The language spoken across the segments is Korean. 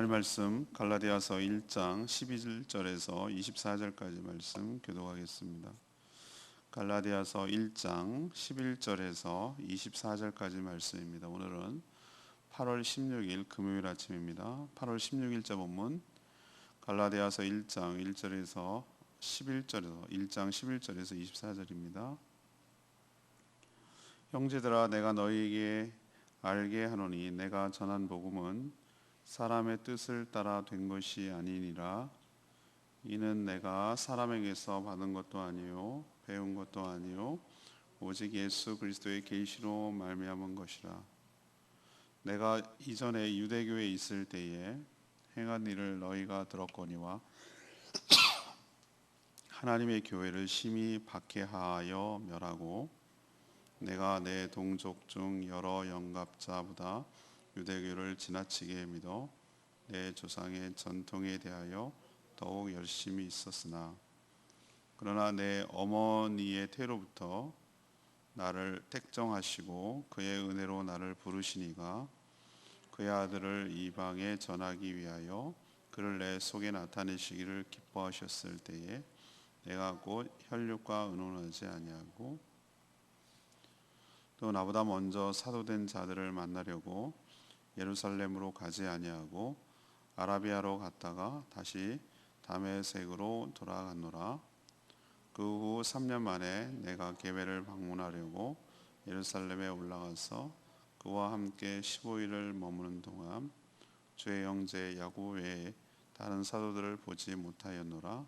하나님 말씀 갈라디아서 1장 11절에서 24절까지 말씀 교독하겠습니다. 갈라디아서 1장 11절에서 24절까지 말씀입니다. 오늘은 8월 16일 금요일 아침입니다. 8월 16일자 본문 갈라디아서 1장 1절에서 11절에서 1장 11절에서 24절입니다. 형제들아, 내가 너희에게 알게 하노니 내가 전한 복음은 사람의 뜻을 따라 된 것이 아니니라. 이는 내가 사람에게서 받은 것도 아니요 배운 것도 아니요 오직 예수 그리스도의 계시로 말미암은 것이라. 내가 이전에 유대교에 있을 때에 행한 일을 너희가 들었거니와 하나님의 교회를 심히 박해하여 멸하고 내가 내 동족 중 여러 영갑자보다 유대교를 지나치게 믿어 내 조상의 전통에 대하여 더욱 열심히 있었으나 그러나 내 어머니의 태로부터 나를 택정하시고 그의 은혜로 나를 부르시니가 그의 아들을 이방에 전하기 위하여 그를 내 속에 나타내시기를 기뻐하셨을 때에 내가 곧 혈육과 의논하지 아니하고 또 나보다 먼저 사도된 자들을 만나려고 예루살렘으로 가지 아니하고 아라비아로 갔다가 다시 다메섹으로 돌아갔노라. 그 후 3년 만에 내가 게베를 방문하려고 예루살렘에 올라가서 그와 함께 15일을 머무는 동안 주의 형제 야고 외에 다른 사도들을 보지 못하였노라.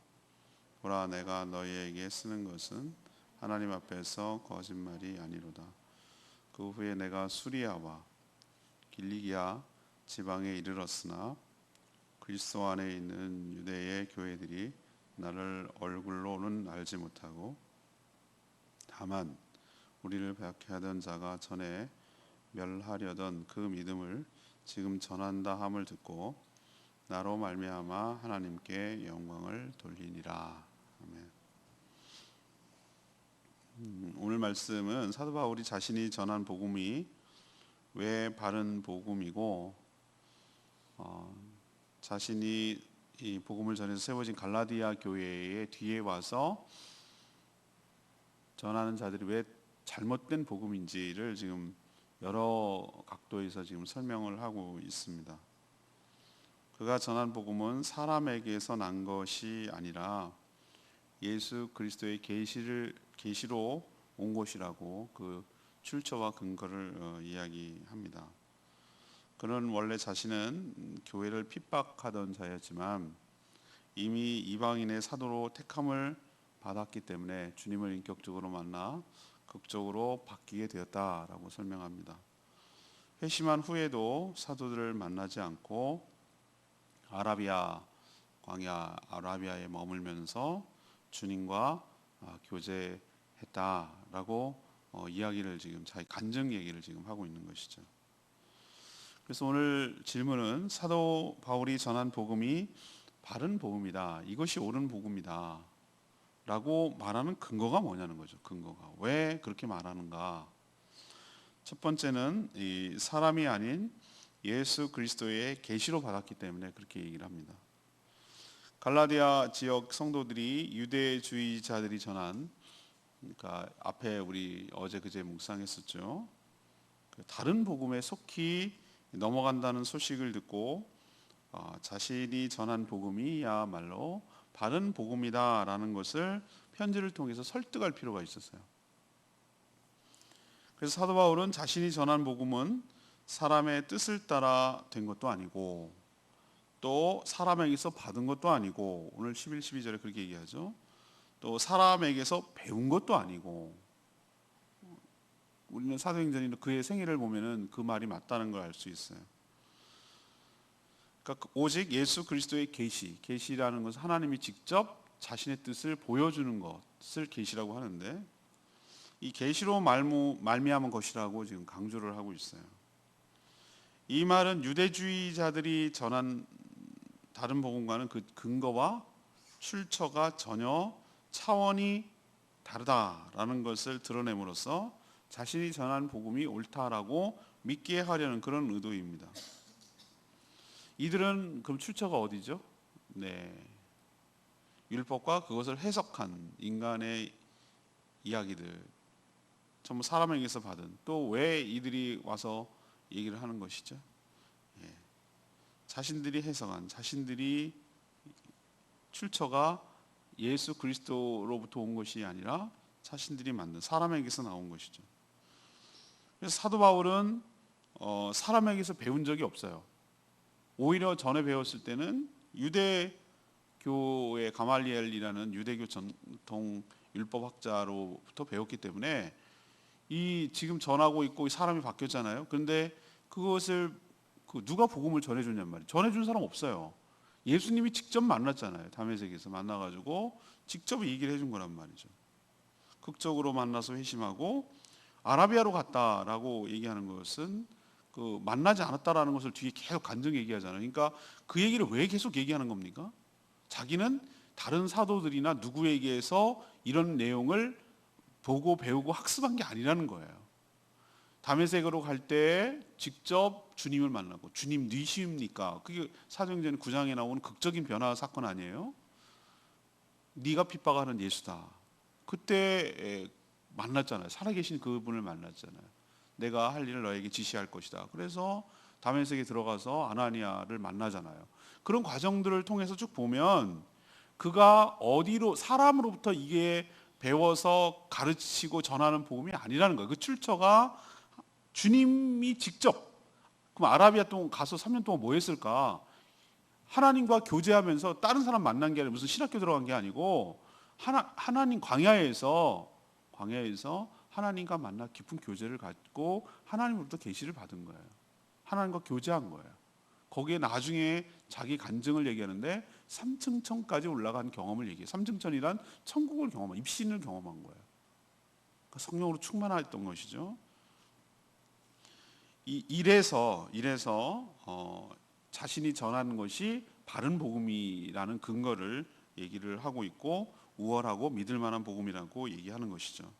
보라, 내가 너희에게 쓰는 것은 하나님 앞에서 거짓말이 아니로다. 그 후에 내가 수리아와 길리기아 지방에 이르렀으나 그리스도 안에 있는 유대의 교회들이 나를 얼굴로는 알지 못하고 다만 우리를 박해하던 자가 전에 멸하려던 그 믿음을 지금 전한다 함을 듣고 나로 말미암아 하나님께 영광을 돌리니라. 아멘. 오늘 말씀은 사도 바울이 자신이 전한 복음이 왜 바른 복음이고 자신이 이 복음을 전해서 세워진 갈라디아 교회의 뒤에 와서 전하는 자들이 왜 잘못된 복음인지를 지금 여러 각도에서 지금 설명을 하고 있습니다. 그가 전한 복음은 사람에게서 난 것이 아니라 예수 그리스도의 계시로 온 것이라고 그 출처와 근거를 이야기합니다. 그는 원래 자신은 교회를 핍박하던 자였지만 이미 이방인의 사도로 택함을 받았기 때문에 주님을 인격적으로 만나 극적으로 바뀌게 되었다라고 설명합니다. 회심한 후에도 사도들을 만나지 않고 광야 아라비아에 머물면서 주님과 교제했다라고 이야기를 지금 자기 간증 얘기를 지금 하고 있는 것이죠. 그래서 오늘 질문은 사도 바울이 전한 복음이 바른 복음이다, 이것이 옳은 복음이다 라고 말하는 근거가 뭐냐는 거죠. 근거가 왜 그렇게 말하는가. 첫 번째는 이 사람이 아닌 예수 그리스도의 계시로 받았기 때문에 그렇게 얘기를 합니다. 갈라디아 지역 성도들이 유대주의자들이 전한, 그러니까 앞에 우리 어제 그제 묵상했었죠. 다른 복음에 속히 넘어간다는 소식을 듣고 자신이 전한 복음이야말로 바른 복음이다라는 것을 편지를 통해서 설득할 필요가 있었어요. 그래서 사도 바울은 자신이 전한 복음은 사람의 뜻을 따라 된 것도 아니고 또 사람에게서 받은 것도 아니고, 오늘 11, 12절에 그렇게 얘기하죠. 또 사람에게서 배운 것도 아니고, 우리는 사도행전이나 그의 생애를 보면은 그 말이 맞다는 걸 알 수 있어요. 그러니까 오직 예수 그리스도의 계시라는 것은 하나님이 직접 자신의 뜻을 보여주는 것을 계시라고 하는데, 이 계시로 말미암은 것이라고 지금 강조를 하고 있어요. 이 말은 유대주의자들이 전한 다른 복음과는 그 근거와 출처가 전혀 차원이 다르다라는 것을 드러냄으로써 자신이 전한 복음이 옳다라고 믿게 하려는 그런 의도입니다. 이들은 그럼 출처가 어디죠? 네, 율법과 그것을 해석한 인간의 이야기들, 전부 사람에게서 받은, 또 왜 이들이 와서 얘기를 하는 것이죠? 예, 자신들이 해석한, 자신들이 출처가 예수 그리스도로부터 온 것이 아니라 자신들이 만든 사람에게서 나온 것이죠. 그래서 사도 바울은 사람에게서 배운 적이 없어요. 오히려 전에 배웠을 때는 유대교의 가말리엘이라는 유대교 전통 율법학자로부터 배웠기 때문에 이 지금 전하고 있고 사람이 바뀌었잖아요. 그런데 그것을 누가 복음을 전해줬냔 말이에요. 전해준 사람 없어요. 예수님이 직접 만났잖아요. 다메섹에서 만나가지고 직접 얘기를 해준 거란 말이죠. 극적으로 만나서 회심하고 아라비아로 갔다라고 얘기하는 것은 만나지 않았다라는 것을 뒤에 계속 간증 얘기하잖아요. 그러니까 그 얘기를 왜 계속 얘기하는 겁니까? 자기는 다른 사도들이나 누구에게서 이런 내용을 보고 배우고 학습한 게 아니라는 거예요. 다메섹으로 갈 때 직접 주님을 만나고, 주님 뉘시입니까? 그게 사도행전 9장에 나오는 극적인 변화 사건 아니에요? 네가 핍박하는 예수다. 그때 만났잖아요. 살아계신 그분을 만났잖아요. 내가 할 일을 너에게 지시할 것이다. 그래서 다메섹에 들어가서 아나니아를 만나잖아요. 그런 과정들을 통해서 쭉 보면 그가 어디로, 사람으로부터 이게 배워서 가르치고 전하는 복음이 아니라는 거예요. 그 출처가 주님이 직접, 그럼 아라비아 동안 가서 3년 동안 뭐 했을까? 하나님과 교제하면서 다른 사람 만난 게 아니라 무슨 신학교 들어간 게 아니고 하나님 광야에서 하나님과 만나 깊은 교제를 갖고 하나님으로부터 계시를 받은 거예요. 하나님과 교제한 거예요. 거기에 나중에 자기 간증을 얘기하는데 3층천까지 올라간 경험을 얘기해요. 3층천이란 천국을 경험한, 입신을 경험한 거예요. 그러니까 성령으로 충만했던 것이죠. 이래서 자신이 전하는 것이 바른 복음이라는 근거를 얘기를 하고 있고, 우월하고 믿을 만한 복음이라고 얘기하는 것이죠.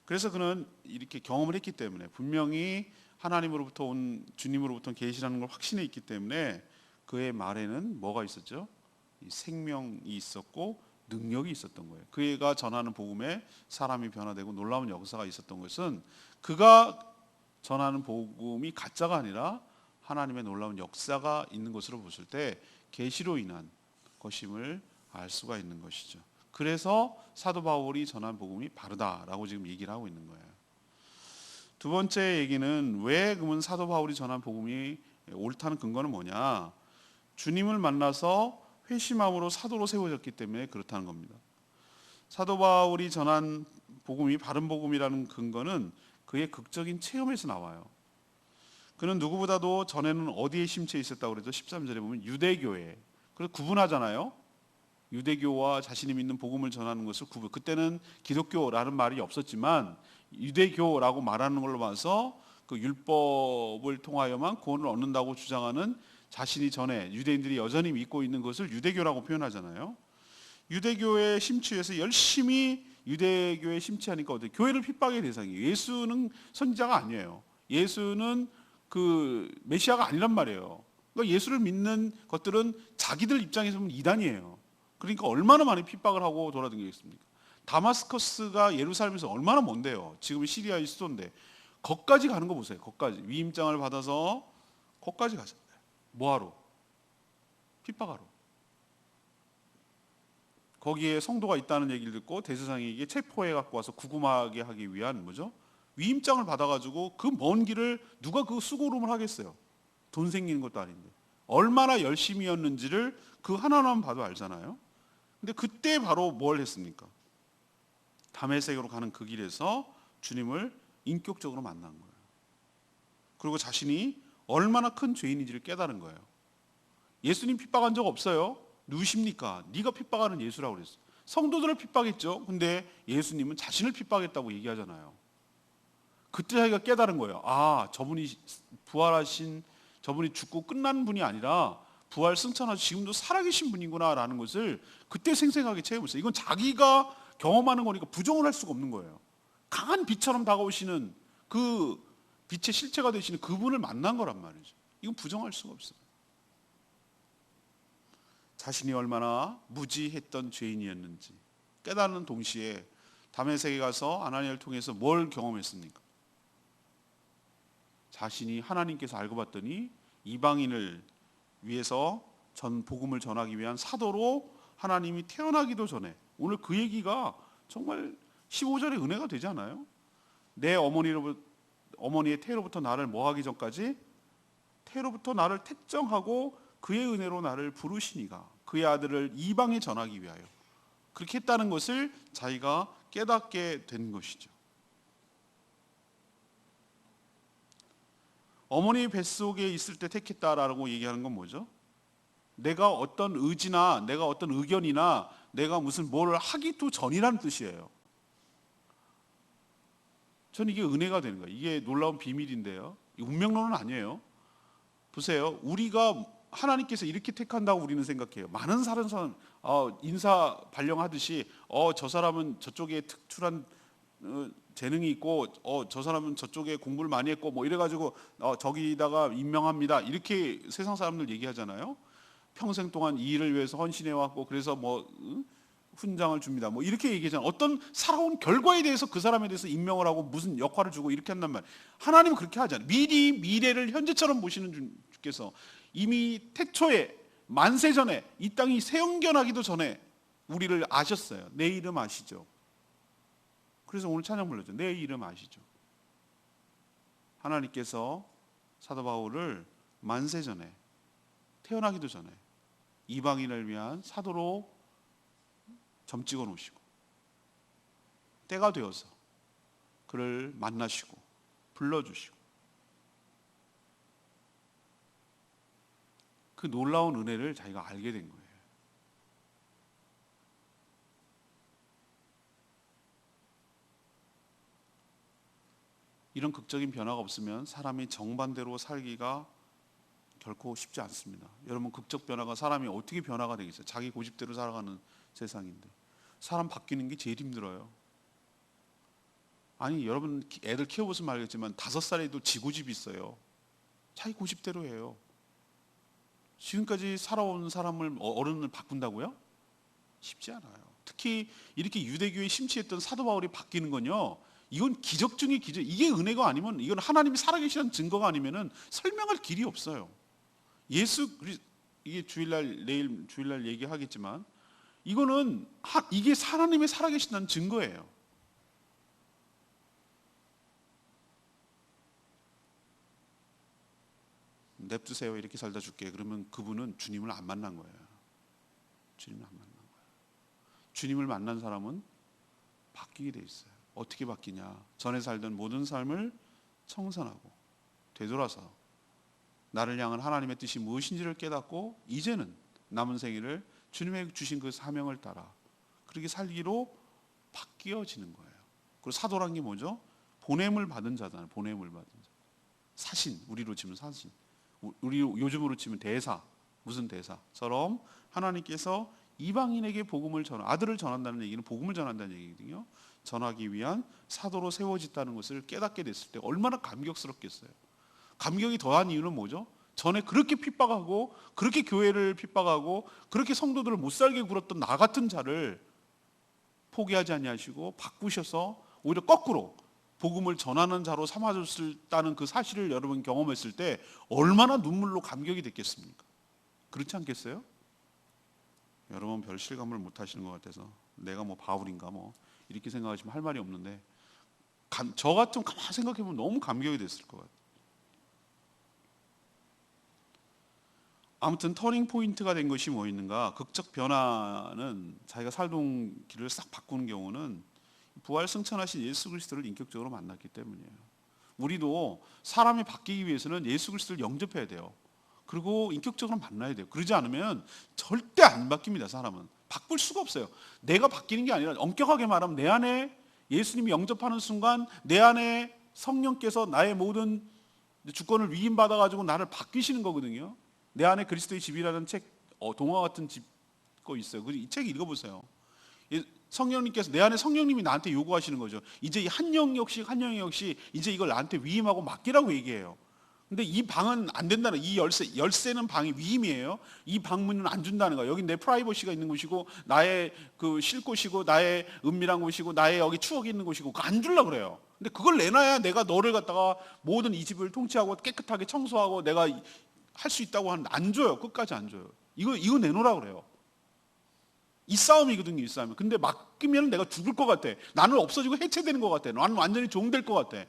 그래서 그는 이렇게 경험을 했기 때문에, 분명히 하나님으로부터 온 주님으로부터 계시라는 걸 확신해 있기 때문에 그의 말에는 뭐가 있었죠? 생명이 있었고 능력이 있었던 거예요. 그가 전하는 복음에 사람이 변화되고 놀라운 역사가 있었던 것은, 그가 전하는 복음이 가짜가 아니라 하나님의 놀라운 역사가 있는 것으로 봤을 때 계시로 인한 것임을 알 수가 있는 것이죠. 그래서 사도 바울이 전한 복음이 바르다라고 지금 얘기를 하고 있는 거예요. 두 번째 얘기는, 왜 그러면 사도 바울이 전한 복음이 옳다는 근거는 뭐냐? 주님을 만나서 회심함으로 사도로 세워졌기 때문에 그렇다는 겁니다. 사도 바울이 전한 복음이 바른 복음이라는 근거는 그의 극적인 체험에서 나와요. 그는 누구보다도 전에는 어디에 심취해 있었다고 그랬죠? 13절에 보면 유대교에. 그래서 구분하잖아요. 유대교와 자신이 믿는 복음을 전하는 것을 구분. 그때는 기독교라는 말이 없었지만 유대교라고 말하는 걸로 봐서 그 율법을 통하여만 구원을 얻는다고 주장하는, 자신이 전에 유대인들이 여전히 믿고 있는 것을 유대교라고 표현하잖아요. 유대교에 심취해서 열심히 유대교에 심취하니까 어때? 교회를 핍박의 대상이에요. 예수는 선지자가 아니에요. 예수는 그 메시아가 아니란 말이에요. 그러니까 예수를 믿는 것들은 자기들 입장에서 보면 이단이에요. 그러니까 얼마나 많이 핍박을 하고 돌아다니겠습니까? 다마스커스가 예루살렘에서 얼마나 먼데요. 지금 시리아의 수도인데 거기까지 가는 거 보세요. 거기까지 위임장을 받아서 거기까지 가셨어요. 뭐하러? 핍박하러. 거기에 성도가 있다는 얘기를 듣고 대제사장에게 체포해 갖고 와서 구금하게 하기 위한 뭐죠? 위임장을 받아가지고 그 먼 길을 누가 그 수고름을 하겠어요? 돈 생기는 것도 아닌데 얼마나 열심히였는지를 그 하나만 봐도 알잖아요. 근데 그때 바로 뭘 했습니까? 다메섹으로 가는 그 길에서 주님을 인격적으로 만난 거예요. 그리고 자신이 얼마나 큰 죄인인지를 깨달은 거예요. 예수님 핍박한 적 없어요. 누구십니까? 네가 핍박하는 예수라고 그랬어요. 성도들을 핍박했죠. 근데 예수님은 자신을 핍박했다고 얘기하잖아요. 그때 자기가 깨달은 거예요. 아, 저분이 부활하신, 저분이 죽고 끝난 분이 아니라 부활 승천하셔서 지금도 살아계신 분이구나라는 것을 그때 생생하게 체험했어요. 이건 자기가 경험하는 거니까 부정을 할 수가 없는 거예요. 강한 빛처럼 다가오시는 그 빛의 실체가 되시는 그분을 만난 거란 말이죠. 이건 부정할 수가 없어요. 자신이 얼마나 무지했던 죄인이었는지 깨닫는 동시에 다메섹에 가서 아나니아를 통해서 뭘 경험했습니까? 자신이 하나님께서 알고 봤더니 이방인을 위해서 복음을 전하기 위한 사도로 하나님이 태어나기도 전에, 오늘 그 얘기가 정말 15절의 은혜가 되지 않아요? 내 어머니의 태로부터 나를 뭐하기 전까지 태로부터 나를 택정하고 그의 은혜로 나를 부르시니가 그의 아들을 이방에 전하기 위하여 그렇게 했다는 것을 자기가 깨닫게 된 것이죠. 어머니 뱃속에 있을 때 택했다라고 얘기하는 건 뭐죠? 내가 어떤 의지나 내가 어떤 의견이나 내가 무슨 뭘 하기도 전이라는 뜻이에요. 저는 이게 은혜가 되는 거예요. 이게 놀라운 비밀인데요. 운명론은 아니에요. 보세요. 우리가 하나님께서 이렇게 택한다고 우리는 생각해요. 많은 사람 인사 발령하듯이 저 사람은 저쪽에 특출한 재능이 있고 저 사람은 저쪽에 공부를 많이 했고 뭐 이래가지고 저기다가 임명합니다. 이렇게 세상 사람들 얘기하잖아요. 평생 동안 이 일을 위해서 헌신해왔고 그래서 뭐 훈장을 줍니다. 뭐 이렇게 얘기하잖아요. 어떤 살아온 결과에 대해서 그 사람에 대해서 임명을 하고 무슨 역할을 주고 이렇게 한단 말이에요. 하나님은 그렇게 하지 않아요. 미리 미래를 현재처럼 보시는 주께서 이미 태초에 만세 전에 이 땅이 세운견하기도 전에 우리를 아셨어요. 내 이름 아시죠? 그래서 오늘 찬양 불렀죠. 내 이름 아시죠? 하나님께서 사도 바울을 만세 전에 태어나기도 전에 이방인을 위한 사도로 점 찍어 놓으시고 때가 되어서 그를 만나시고 불러주시고 그 놀라운 은혜를 자기가 알게 된 거예요. 이런 극적인 변화가 없으면 사람이 정반대로 살기가 결코 쉽지 않습니다. 여러분, 극적 변화가 사람이 어떻게 변화가 되겠어요? 자기 고집대로 살아가는 세상인데 사람 바뀌는 게 제일 힘들어요. 아니 여러분 애들 키워보시면 알겠지만 5살에도 지 고집이 있어요. 자기 고집대로 해요. 지금까지 살아온 사람을 어른을 바꾼다고요? 쉽지 않아요. 특히 이렇게 유대교에 심취했던 사도 바울이 바뀌는 건요, 이건 기적 중의 기적. 이게 은혜가 아니면, 이건 하나님이 살아계시는 증거가 아니면은 설명할 길이 없어요. 이게 내일 주일날 얘기하겠지만 이거는 이게 하나님이 살아계신다는 증거예요. 냅두세요, 이렇게 살다 줄게. 그러면 그분은 주님을 안 만난 거예요. 주님을 안 만난 거예요. 주님을 만난 사람은 바뀌게 돼 있어요. 어떻게 바뀌냐? 전에 살던 모든 삶을 청산하고 되돌아서 나를 향한 하나님의 뜻이 무엇인지를 깨닫고 이제는 남은 생애를 주님의 주신 그 사명을 따라 그렇게 살기로 바뀌어지는 거예요. 그리고 사도란 게 뭐죠? 보냄을 받은 자잖아요. 보냄을 받은 자. 사신, 우리로 치면 사신, 우리 요즘으로 치면 대사, 무슨 대사처럼 하나님께서 이방인에게 복음을 아들을 전한다는 얘기는 복음을 전한다는 얘기거든요. 전하기 위한 사도로 세워졌다는 것을 깨닫게 됐을 때 얼마나 감격스럽겠어요. 감격이 더한 이유는 뭐죠? 전에 그렇게 핍박하고 그렇게 교회를 핍박하고 그렇게 성도들을 못 살게 굴었던 나 같은 자를 포기하지 아니하시고 바꾸셔서 오히려 거꾸로 복음을 전하는 자로 삼아줬다는 그 사실을 여러분 경험했을 때 얼마나 눈물로 감격이 됐겠습니까? 그렇지 않겠어요? 여러분 별 실감을 못 하시는 것 같아서 내가 뭐 바울인가 뭐 이렇게 생각하시면 할 말이 없는데 저 같으면 가만히 생각해보면 너무 감격이 됐을 것 같아요. 아무튼 터닝 포인트가 된 것이 뭐 있는가? 극적 변화는 자기가 살던 길을 싹 바꾸는 경우는 부활 승천하신 예수 그리스도를 인격적으로 만났기 때문이에요. 우리도 사람이 바뀌기 위해서는 예수 그리스도를 영접해야 돼요. 그리고 인격적으로 만나야 돼요. 그러지 않으면 절대 안 바뀝니다. 사람은 바꿀 수가 없어요. 내가 바뀌는 게 아니라 엄격하게 말하면 내 안에 예수님이 영접하는 순간 내 안에 성령께서 나의 모든 주권을 위임받아 가지고 나를 바뀌시는 거거든요. 내 안에 그리스도의 집이라는 책, 동화 같은 집 거 있어요. 이 책 읽어보세요. 성령님께서, 내 안에 성령님이 나한테 요구하시는 거죠. 이제 한 영역 역시 이제 이걸 나한테 위임하고 맡기라고 얘기해요. 근데 이 방은 안 된다는, 이 열쇠는 방이 위임이에요. 이 방문은 안 준다는 거야. 여기 내 프라이버시가 있는 곳이고, 나의 그 쉴 곳이고, 나의 은밀한 곳이고, 나의 여기 추억이 있는 곳이고, 그거 안 주려고 그래요. 근데 그걸 내놔야 내가 너를 갖다가 모든 이 집을 통치하고 깨끗하게 청소하고 내가 할 수 있다고 하는데 안 줘요. 끝까지 안 줘요. 이거 내놓으라고 그래요. 이 싸움이거든요, 이 싸움이. 근데 맡기면 내가 죽을 것 같아. 나는 없어지고 해체되는 것 같아. 나는 완전히 종될 것 같아.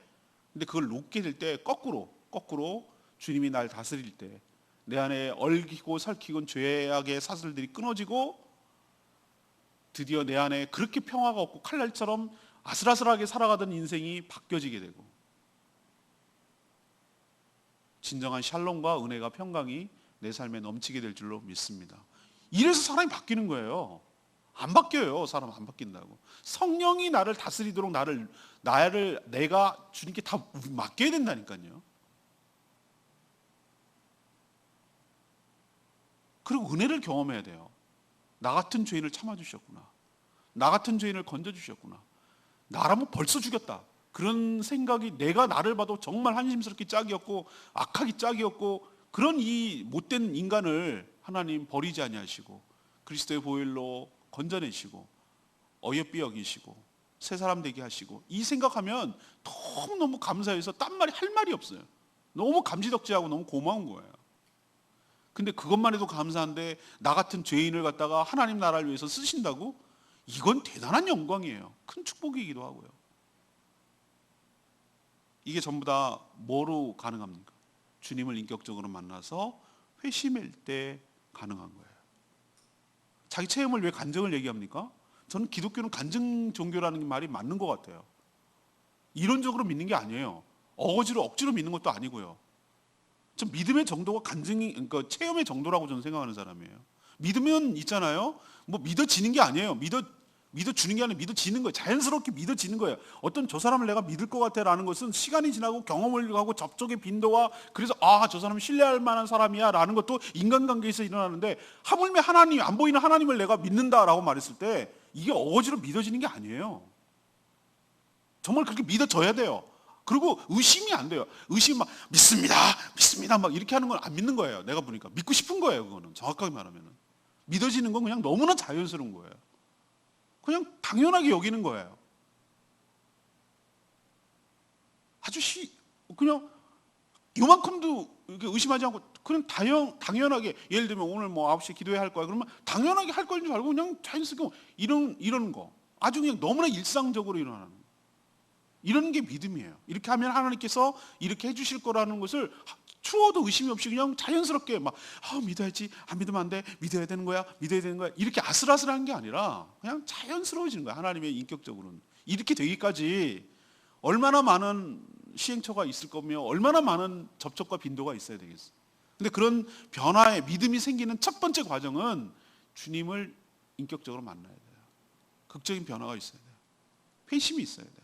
근데 그걸 놓게 될 때 거꾸로 주님이 날 다스릴 때 내 안에 얽히고 설키고 죄악의 사슬들이 끊어지고 드디어 내 안에 그렇게 평화가 없고 칼날처럼 아슬아슬하게 살아가던 인생이 바뀌어지게 되고 진정한 샬롬과 은혜가 평강이 내 삶에 넘치게 될 줄로 믿습니다. 이래서 사람이 바뀌는 거예요. 안 바뀌어요. 사람 안 바뀐다고. 성령이 나를 다스리도록 내가 주님께 다 맡겨야 된다니까요. 그리고 은혜를 경험해야 돼요. 나 같은 죄인을 참아주셨구나. 나 같은 죄인을 건져주셨구나. 나라면 벌써 죽였다. 그런 생각이 내가 나를 봐도 정말 한심스럽게 짝이었고 악하기 짝이었고 그런 이 못된 인간을 하나님 버리지 아니하시고 그리스도의 보혈로 건져내시고 어여삐 여기시고 새 사람 되게 하시고 이 생각하면 너무너무 감사해서 딴 말이 할 말이 없어요. 너무 감지덕지하고 너무 고마운 거예요. 근데 그것만 해도 감사한데 나 같은 죄인을 갖다가 하나님 나라를 위해서 쓰신다고? 이건 대단한 영광이에요. 큰 축복이기도 하고요. 이게 전부 다 뭐로 가능합니까? 주님을 인격적으로 만나서 회심일 때 가능한 거예요. 자기 체험을 왜 간증을 얘기합니까? 저는 기독교는 간증 종교라는 말이 맞는 것 같아요. 이론적으로 믿는 게 아니에요. 억지로 믿는 것도 아니고요. 전 믿음의 정도가 그러니까 체험의 정도라고 저는 생각하는 사람이에요. 믿으면 있잖아요. 뭐 믿어지는 게 아니에요. 믿어주는 게 아니라 믿어지는 거예요. 자연스럽게 믿어지는 거예요. 어떤 저 사람을 내가 믿을 것 같아라는 것은 시간이 지나고 경험을 하고 접촉의 빈도와 그래서 저 사람은 신뢰할 만한 사람이야 라는 것도 인간관계에서 일어나는데 하물며 하나님, 안 보이는 하나님을 내가 믿는다라고 말했을 때 이게 억지로 믿어지는 게 아니에요. 정말 그렇게 믿어져야 돼요. 그리고 의심이 안 돼요. 의심 막 믿습니다 막 이렇게 하는 건 안 믿는 거예요. 내가 보니까 믿고 싶은 거예요. 그거는 정확하게 말하면 믿어지는 건 그냥 너무나 자연스러운 거예요. 그냥 당연하게 여기는 거예요. 그냥 요만큼도 이렇게 의심하지 않고 그냥 당연하게 예를 들면 오늘 뭐 9시에 기도해야 할 거야. 그러면 당연하게 할 거인 줄 알고 그냥 자연스럽게 이러는 거. 아주 그냥 너무나 일상적으로 일어나는 거. 이런 게 믿음이에요. 이렇게 하면 하나님께서 이렇게 해주실 거라는 것을 추워도 의심이 없이 그냥 자연스럽게 믿어야지, 안 믿으면 안 돼, 믿어야 되는 거야 이렇게 아슬아슬한 게 아니라 그냥 자연스러워지는 거야. 하나님의 인격적으로는 이렇게 되기까지 얼마나 많은 시행처가 있을 거며 얼마나 많은 접촉과 빈도가 있어야 되겠어요. 근데 그런 변화의 믿음이 생기는 첫 번째 과정은 주님을 인격적으로 만나야 돼요. 극적인 변화가 있어야 돼요. 회심이 있어야 돼요.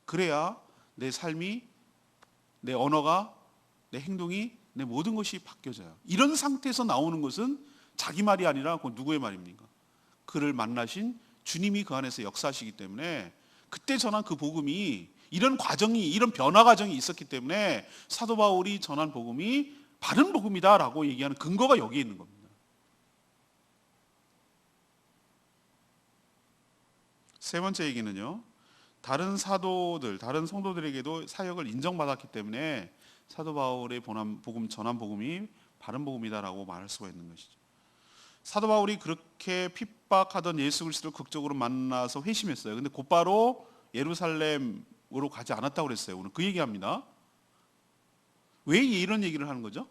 그래야 내 삶이, 내 언어가, 내 행동이, 내 모든 것이 바뀌어져요. 이런 상태에서 나오는 것은 자기 말이 아니라 그건 누구의 말입니까? 그를 만나신 주님이 그 안에서 역사하시기 때문에 그때 전한 그 복음이 이런 변화 과정이 있었기 때문에 사도 바울이 전한 복음이 바른 복음이다라고 얘기하는 근거가 여기에 있는 겁니다. 세 번째 얘기는요. 다른 성도들에게도 사역을 인정받았기 때문에 사도 바울의 전한 복음이 바른 복음이다라고 말할 수가 있는 것이죠. 사도 바울이 그렇게 핍박하던 예수 그리스도를 극적으로 만나서 회심했어요. 근데 곧바로 예루살렘으로 가지 않았다고 그랬어요. 오늘 그 얘기합니다. 왜 이런 얘기를 하는 거죠?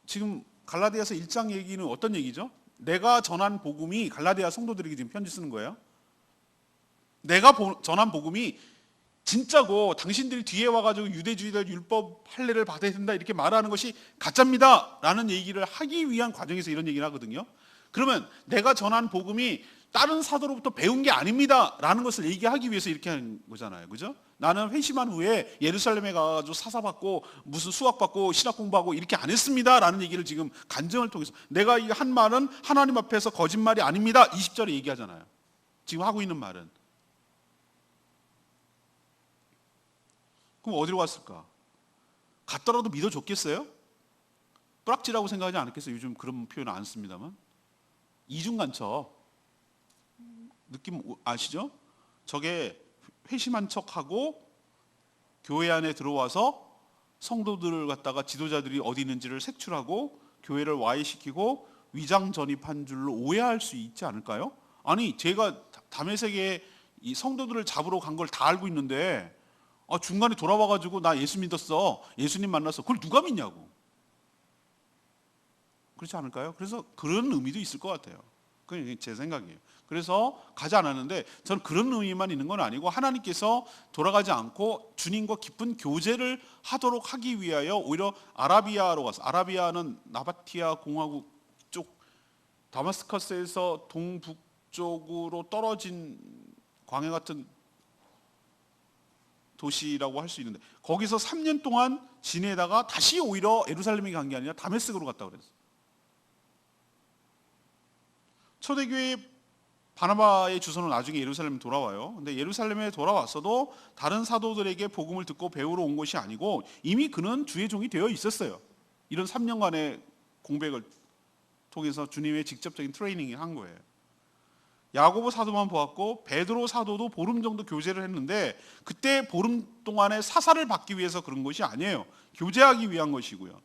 지금 갈라디아서 1장 얘기는 어떤 얘기죠? 내가 전한 복음이 갈라디아 성도들에게 지금 편지 쓰는 거예요. 내가 전한 복음이 진짜고 당신들이 뒤에 와가지고 유대주의들 율법 할례를 받아야 된다 이렇게 말하는 것이 가짜입니다 라는 얘기를 하기 위한 과정에서 이런 얘기를 하거든요. 그러면 내가 전한 복음이 다른 사도로부터 배운 게 아닙니다 라는 것을 얘기하기 위해서 이렇게 하는 거잖아요. 그죠? 나는 회심한 후에 예루살렘에 가가지고 사사받고 무슨 수학받고 신학 공부하고 이렇게 안 했습니다 라는 얘기를 지금 간증을 통해서 내가 이 한 말은 하나님 앞에서 거짓말이 아닙니다 20절에 얘기하잖아요. 지금 하고 있는 말은. 그럼 어디로 갔을까? 갔더라도 믿어줬겠어요? 뿌락지라고 생각하지 않았겠어요? 요즘 그런 표현 안 씁니다만. 이중간첩 느낌 아시죠? 저게 회심한 척하고 교회 안에 들어와서 성도들을 갖다가 지도자들이 어디 있는지를 색출하고 교회를 와해시키고 위장 전입한 줄로 오해할 수 있지 않을까요? 아니 제가 다메섹에 이 성도들을 잡으러 간 걸 다 알고 있는데 중간에 돌아와가지고 나 예수 믿었어, 예수님 만났어, 그걸 누가 믿냐고. 그렇지 않을까요? 그래서 그런 의미도 있을 것 같아요. 그게 제 생각이에요. 그래서 가지 않았는데 저는 그런 의미만 있는 건 아니고 하나님께서 돌아가지 않고 주님과 깊은 교제를 하도록 하기 위하여 오히려 아라비아로 가서, 아라비아는 나바티아 공화국 쪽 다마스커스에서 동북쪽으로 떨어진 광야 같은 도시라고 할 수 있는데 거기서 3년 동안 지내다가 다시 오히려 예루살렘에 간 게 아니라 다메섹으로 갔다 그랬어요. 초대교회 바나바의 주소는 나중에 예루살렘에 돌아와요. 근데 예루살렘에 돌아왔어도 다른 사도들에게 복음을 듣고 배우러 온 것이 아니고 이미 그는 주의 종이 되어 있었어요. 이런 3년간의 공백을 통해서 주님의 직접적인 트레이닝을 한 거예요. 야고보 사도만 보았고 베드로 사도도 보름 정도 교제를 했는데 그때 보름 동안에 사사를 받기 위해서 그런 것이 아니에요. 교제하기 위한 것이고요.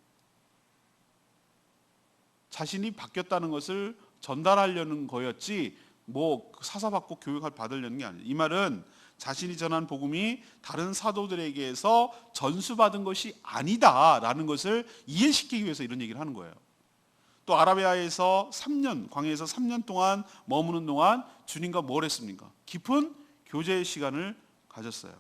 자신이 바뀌었다는 것을 전달하려는 거였지 뭐 사사받고 교육을 받으려는 게 아니에요. 이 말은 자신이 전한 복음이 다른 사도들에게서 전수받은 것이 아니다라는 것을 이해시키기 위해서 이런 얘기를 하는 거예요. 또 아라비아에서 3년, 광야에서 3년 동안 머무는 동안 주님과 뭘 했습니까? 깊은 교제의 시간을 가졌어요.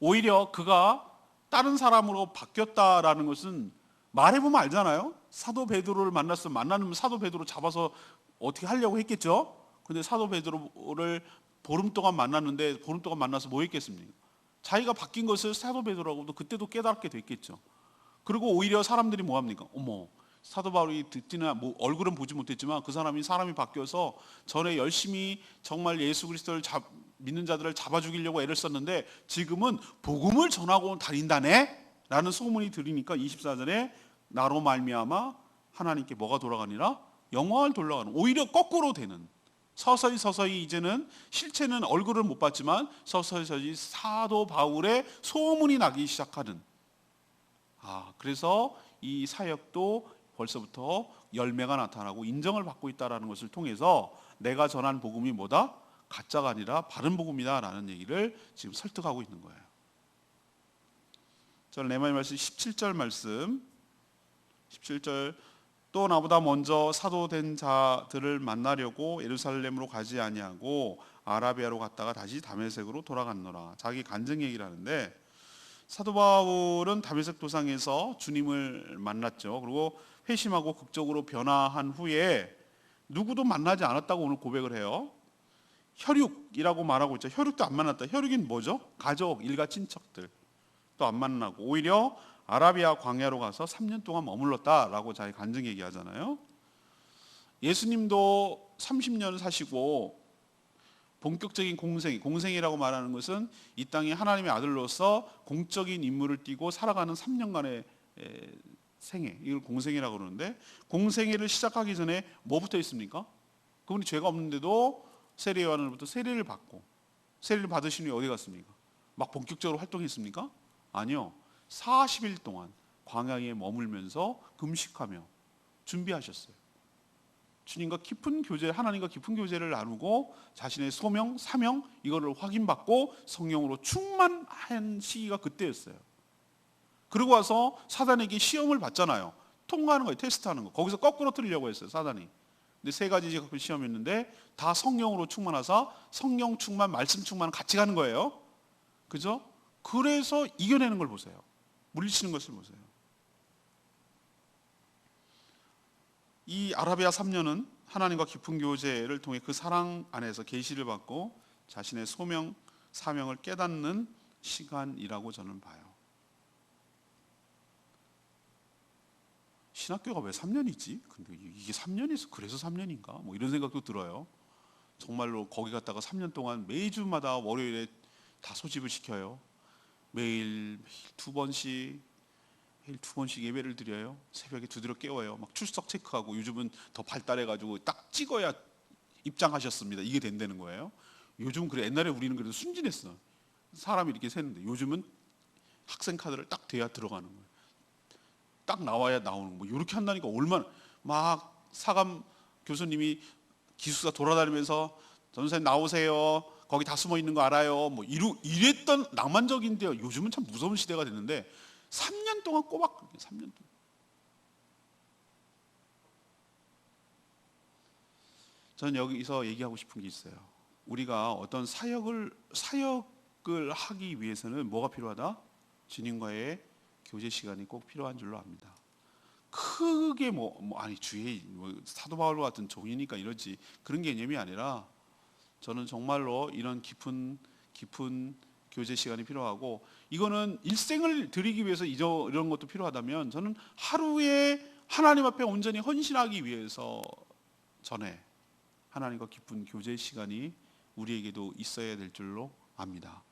오히려 그가 다른 사람으로 바뀌었다라는 것은 말해보면 알잖아요. 사도 베드로를 만났으면 만나면 사도 베드로 잡아서 어떻게 하려고 했겠죠. 근데 사도 베드로를 보름 동안 만났는데 보름 동안 만나서 뭐 했겠습니까? 자기가 바뀐 것을 사도 베드로하고도 그때도 깨닫게 됐겠죠. 그리고 오히려 사람들이 뭐 합니까? 어머, 사도 바울이 듣지나 뭐 얼굴은 보지 못했지만 그 사람이 바뀌어서 전에 열심히 정말 예수 그리스도를 믿는 자들을 잡아 죽이려고 애를 썼는데 지금은 복음을 전하고 다닌다네 라는 소문이 들으니까 24절에 나로 말미암아 하나님께 뭐가 돌아가니라? 영광을 돌아가는, 오히려 거꾸로 되는, 서서히 이제는 실체는 얼굴을 못 봤지만 서서히 사도 바울의 소문이 나기 시작하는, 그래서 이 사역도 벌써부터 열매가 나타나고 인정을 받고 있다는 것을 통해서 내가 전한 복음이 뭐다? 가짜가 아니라 바른 복음이다 라는 얘기를 지금 설득하고 있는 거예요. 저는 레마의 말씀 17절 말씀, 17절, 또 나보다 먼저 사도된 자들을 만나려고 예루살렘으로 가지 아니하고 아라비아로 갔다가 다시 다메섹으로 돌아갔노라. 자기 간증 얘기를 하는데 사도 바울은 다메섹 도상에서 주님을 만났죠. 그리고 회심하고 극적으로 변화한 후에 누구도 만나지 않았다고 오늘 고백을 해요. 혈육이라고 말하고 있죠. 혈육도 안 만났다. 혈육인 뭐죠? 가족, 일가, 친척들 또 안 만나고 오히려 아라비아 광야로 가서 3년 동안 머물렀다라고 자기 간증 얘기하잖아요. 예수님도 30년 사시고 본격적인 공생이라고 말하는 것은 이 땅에 하나님의 아들로서 공적인 임무를 띠고 살아가는 3년간의 생애, 이걸 공생이라고 그러는데 공생애를 시작하기 전에 뭐부터 있습니까? 그분이 죄가 없는데도 세례 요한으로부터 세례를 받고 세례를 받으신 후에 어디 갔습니까? 막 본격적으로 활동했습니까? 아니요. 40일 동안 광야에 머물면서 금식하며 준비하셨어요. 주님과 깊은 교제, 하나님과 깊은 교제를 나누고 자신의 소명, 사명 이거를 확인받고 성령으로 충만한 시기가 그때였어요. 그리고 와서 사단에게 시험을 받잖아요. 통과하는 거예요. 테스트하는 거. 거기서 거꾸로 틀리려고 했어요. 사단이. 근데 세 가지 시험이었는데 다 성령으로 충만하사 성령 충만, 말씀 충만 같이 가는 거예요. 그죠? 그래서 이겨내는 걸 보세요. 물리치는 것을 보세요. 이 아라비아 3년은 하나님과 깊은 교제를 통해 그 사랑 안에서 계시를 받고 자신의 소명, 사명을 깨닫는 시간이라고 저는 봐요. 신학교가 왜 3년이지? 근데 이게 3년이서 그래서 3년인가? 뭐 이런 생각도 들어요. 정말로 거기 갔다가 3년 동안 매주마다 월요일에 다 소집을 시켜요. 매일 두 번씩 예배를 드려요. 새벽에 두드려 깨워요. 막 출석 체크하고, 요즘은 더 발달해가지고 딱 찍어야 입장하셨습니다, 이게 된다는 거예요. 요즘 그래, 옛날에 우리는 그래도 순진했어. 사람이 이렇게 세는데 요즘은 학생 카드를 딱 대야 들어가는 거예요. 딱 나와야 나오는 거. 뭐 이렇게 한다니까 얼마나. 막 사감 교수님이 기숙사 돌아다니면서 전선생님 나오세요, 거기 다 숨어 있는 거 알아요, 뭐 이랬던 낭만적인데요. 요즘은 참 무서운 시대가 됐는데 3년 동안 꼬박, 3년 동안. 저는 여기서 얘기하고 싶은 게 있어요. 우리가 어떤 사역을 하기 위해서는 뭐가 필요하다? 주님과의 교제 시간이 꼭 필요한 줄로 압니다. 크게 아니 주의 사도 바울 같은 종이니까 이러지, 그런 개념이 아니라, 저는 정말로 이런 깊은 교제 시간이 필요하고, 이거는 일생을 드리기 위해서 이런 것도 필요하다면, 저는 하루에 하나님 앞에 온전히 헌신하기 위해서 전에 하나님과 깊은 교제 시간이 우리에게도 있어야 될 줄로 압니다.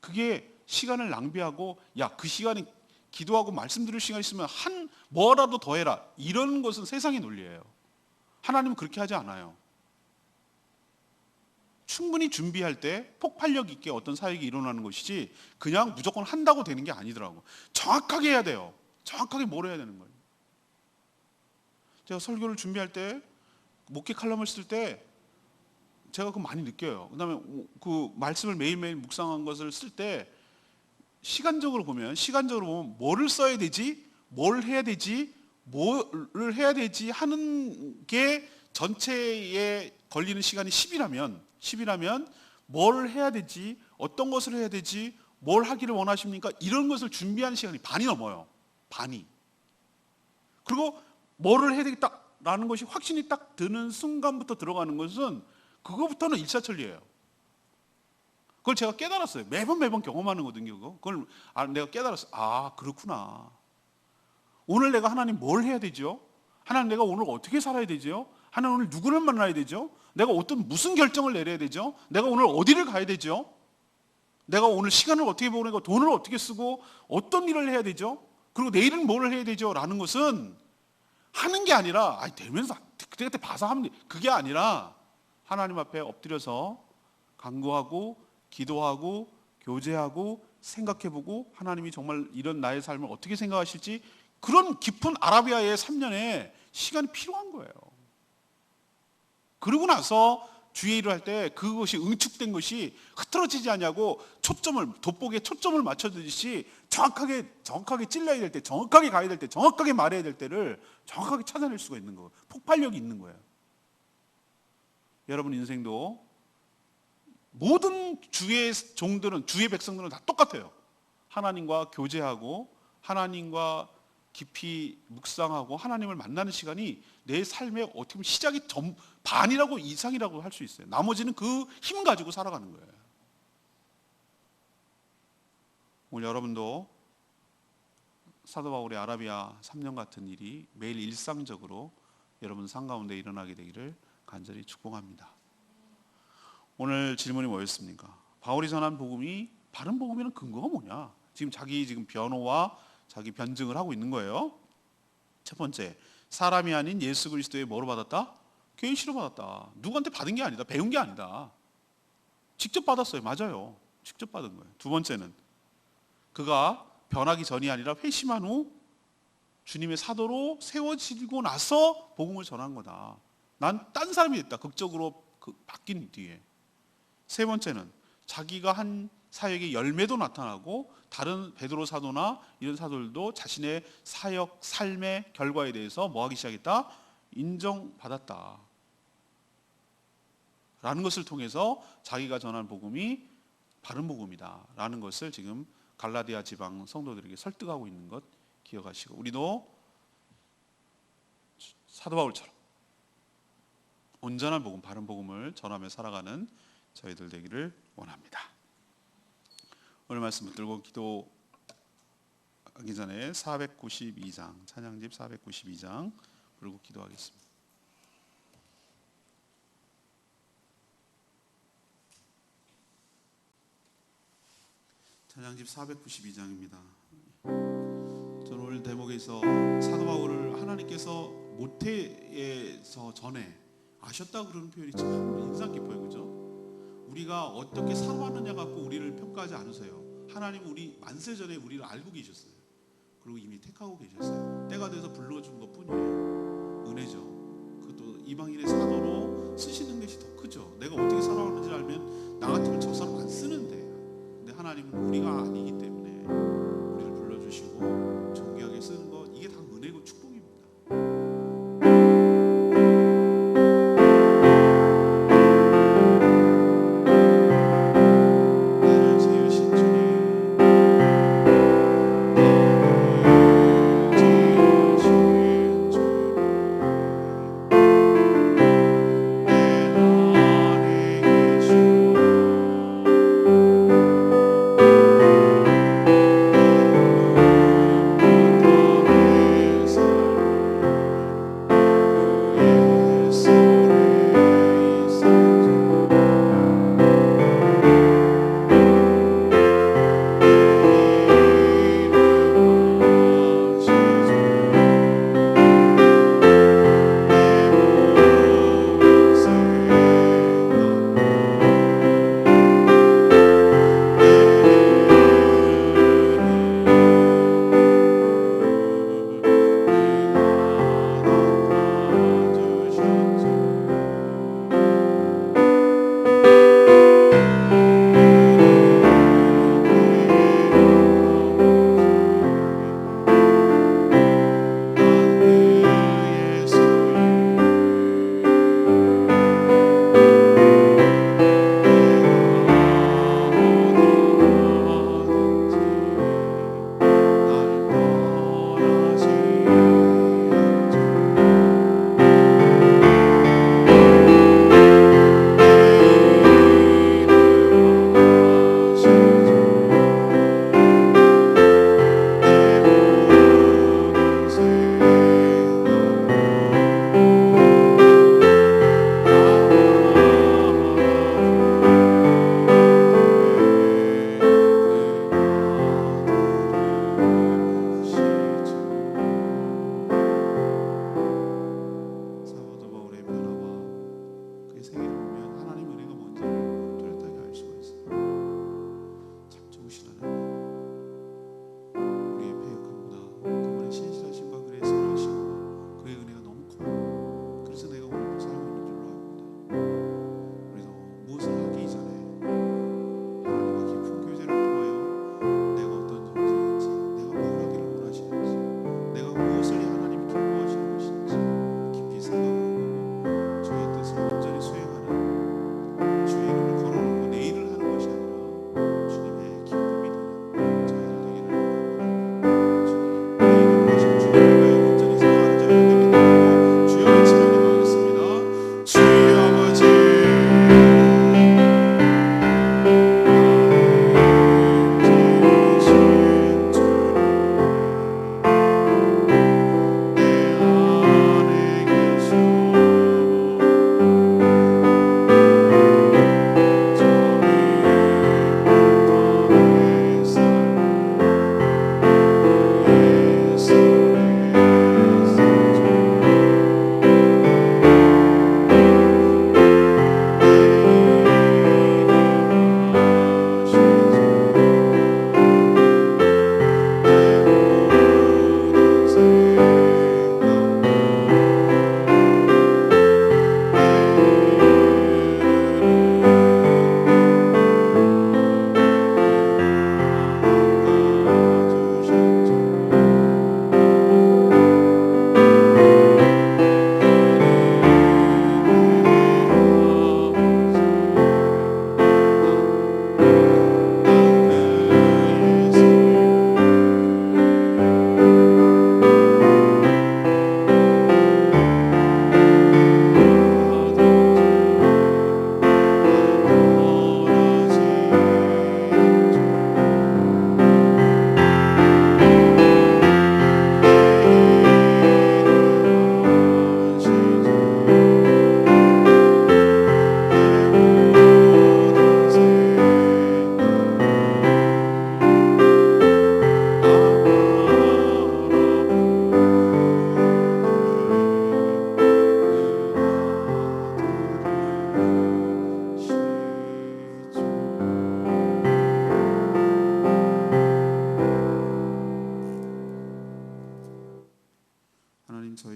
그게 시간을 낭비하고, 야, 그 시간에 기도하고 말씀 들을 시간 있으면 뭐라도 더 해라, 이런 것은 세상의 논리예요. 하나님은 그렇게 하지 않아요. 충분히 준비할 때 폭발력 있게 어떤 사역이 일어나는 것이지, 그냥 무조건 한다고 되는 게 아니더라고. 정확하게 해야 돼요. 정확하게 뭘 해야 되는 거예요. 제가 설교를 준비할 때, 목회 칼럼을 쓸 때 제가 그거 많이 느껴요. 그다음에 그 말씀을 매일매일 묵상한 것을 쓸 때 시간적으로 보면 뭐를 써야 되지, 뭘 해야 되지, 뭐를 해야 되지 하는 게 전체에 걸리는 시간이 10이라면 뭘 해야 되지, 어떤 것을 해야 되지, 뭘 하기를 원하십니까, 이런 것을 준비하는 시간이 반이 넘어요. 반이. 그리고 뭐를 해야 되겠다라는 것이 확신이 딱 드는 순간부터 들어가는 것은, 그거부터는 일사천리예요. 그걸 제가 깨달았어요. 매번 경험하는 거거든요. 그걸 내가 깨달았어요. 아, 그렇구나. 오늘 내가 하나님 뭘 해야 되죠? 하나님, 내가 오늘 어떻게 살아야 되죠? 하나님, 오늘 누구를 만나야 되죠? 내가 무슨 결정을 내려야 되죠? 내가 오늘 어디를 가야 되죠? 내가 오늘 시간을 어떻게 보내고 돈을 어떻게 쓰고 어떤 일을 해야 되죠? 그리고 내일은 뭘 해야 되죠? 라는 것은 하는 게 아니라, 되면서 그때 봐서 하면 돼, 그게 아니라 하나님 앞에 엎드려서 간구하고 기도하고 교제하고 생각해보고, 하나님이 정말 이런 나의 삶을 어떻게 생각하실지, 그런 깊은 아라비아의 3년의 시간이 필요한 거예요. 그러고 나서 주의 일을 할 때 그것이 응축된 것이 흐트러지지 않냐고, 돋보기에 초점을 맞춰주듯이 정확하게 찔러야 될 때, 정확하게 가야 될 때, 정확하게 말해야 될 때를 정확하게 찾아낼 수가 있는 거예요. 폭발력이 있는 거예요. 여러분 인생도 모든 주의 종들은, 주의 백성들은 다 똑같아요. 하나님과 교제하고 하나님과 깊이 묵상하고 하나님을 만나는 시간이 내 삶의 어떻게 보면 시작이 반이라고 이상이라고 할 수 있어요. 나머지는 그 힘 가지고 살아가는 거예요. 오늘 여러분도 사도 바울의 아라비아 3년 같은 일이 매일 일상적으로 여러분 삶 가운데 일어나게 되기를 간절히 축복합니다. 오늘 질문이 뭐였습니까? 바울이 전한 복음이 바른 복음에는 근거가 뭐냐? 지금 변호와 자기 변증을 하고 있는 거예요. 첫 번째, 사람이 아닌 예수 그리스도의 뭐로 받았다? 계시로 받았다. 누구한테 받은 게 아니다. 배운 게 아니다. 직접 받았어요. 맞아요. 직접 받은 거예요. 두 번째는, 그가 변하기 전이 아니라 회심한 후 주님의 사도로 세워지고 나서 복음을 전한 거다. 난 딴 사람이 됐다. 극적으로 바뀐 뒤에. 세 번째는, 자기가 한 사역의 열매도 나타나고, 다른 베드로 사도나 이런 사도들도 자신의 사역 삶의 결과에 대해서 뭐하기 시작했다? 인정받았다 라는 것을 통해서 자기가 전한 복음이 바른 복음이다 라는 것을 지금 갈라디아 지방 성도들에게 설득하고 있는 것 기억하시고, 우리도 사도 바울처럼 온전한 복음, 바른 복음을 전하며 살아가는 저희들 되기를 원합니다. 오늘 말씀 붙들고 기도하기 전에 492장, 찬양집 492장 부르고 기도하겠습니다. 찬양집 492장입니다. 저는 오늘 대목에서 사도 바울을 하나님께서 모태에서 전에 아셨다 그러는 표현이 참 인상 깊어요. 그죠? 우리가 어떻게 살아왔느냐 갖고 우리를 평가하지 않으세요. 하나님은 우리 만세 전에 우리를 알고 계셨어요. 그리고 이미 택하고 계셨어요. 때가 돼서 불러준 것 뿐이에요. 은혜죠. 그것도 이방인의 사도로 쓰시는 것이 더 크죠. 내가 어떻게 살아왔는지 알면 나 같으면 저 사람 안 쓰는데, 근데 하나님은 우리가 아니기 때문에 우리를 불러주시고 존귀하게 쓰는 것, 이게 다 은혜고 축복입니다. 나를 지으신 주님, 나를 지으신 주님,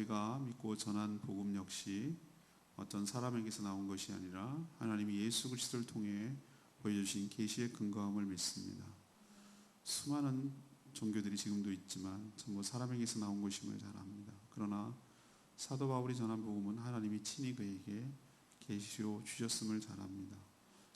우리가 믿고 전한 복음 역시 어떤 사람에게서 나온 것이 아니라 하나님이 예수 그리스도를 통해 보여주신 계시의 근거함을 믿습니다. 수많은 종교들이 지금도 있지만 전부 사람에게서 나온 것임을 잘 압니다. 그러나 사도 바울이 전한 복음은 하나님이 친히 그에게 계시로 주셨음을 잘 압니다.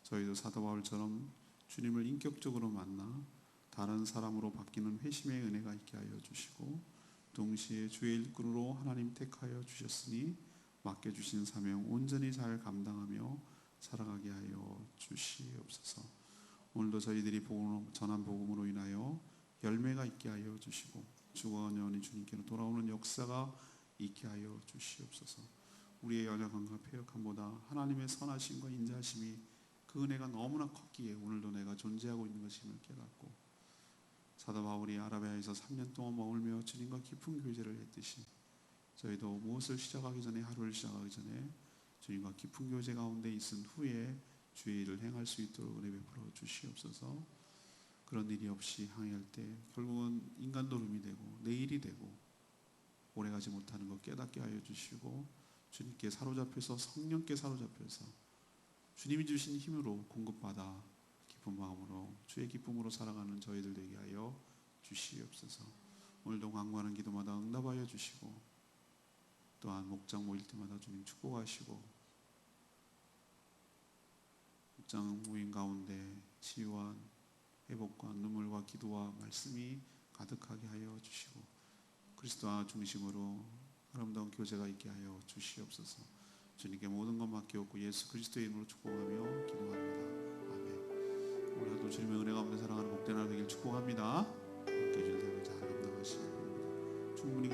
저희도 사도 바울처럼 주님을 인격적으로 만나 다른 사람으로 바뀌는 회심의 은혜가 있게 하여 주시고, 동시에 주의 일꾼으로 하나님 택하여 주셨으니 맡겨주신 사명 온전히 잘 감당하며 살아가게 하여 주시옵소서. 오늘도 저희들이 전한 복음으로 인하여 열매가 있게 하여 주시고 주가 영원히 주님께로 돌아오는 역사가 있게 하여 주시옵소서. 우리의 연약함과 패역함보다 하나님의 선하심과 인자하심이 그 은혜가 너무나 컸기에 오늘도 내가 존재하고 있는 것임을 깨닫고, 사도 바울이 아라비아에서 3년 동안 머물며 주님과 깊은 교제를 했듯이 저희도 무엇을 시작하기 전에, 하루를 시작하기 전에 주님과 깊은 교제 가운데 있은 후에 주의 일을 행할 수 있도록 은혜 베풀어 주시옵소서. 그런 일이 없이 항해할 때 결국은 인간 노름이 되고 내일이 되고 오래가지 못하는 것 깨닫게 하여 주시고, 주님께 사로잡혀서 성령께 사로잡혀서 주님이 주신 힘으로 공급받아 기쁜 마음으로 주의 기쁨으로 살아가는 저희들 되게 하여 주시옵소서. 오늘도 간구하는 기도마다 응답하여 주시고, 또한 목장 모일 때마다 주님 축복하시고, 목장 모임 가운데 치유와 회복과 눈물과 기도와 말씀이 가득하게 하여 주시고, 그리스도와 중심으로 아름다운 교제가 있게 하여 주시옵소서. 주님께 모든 것 맡기옵고 예수 그리스도의 이름으로 축복하며 기도합니다. 아멘. 오늘도 주님의 은혜 가운데 살아가는 복된 하루 되길 축복합니다. 함께 해주신 삶을 잘 감당하시기 바랍니다. 충분히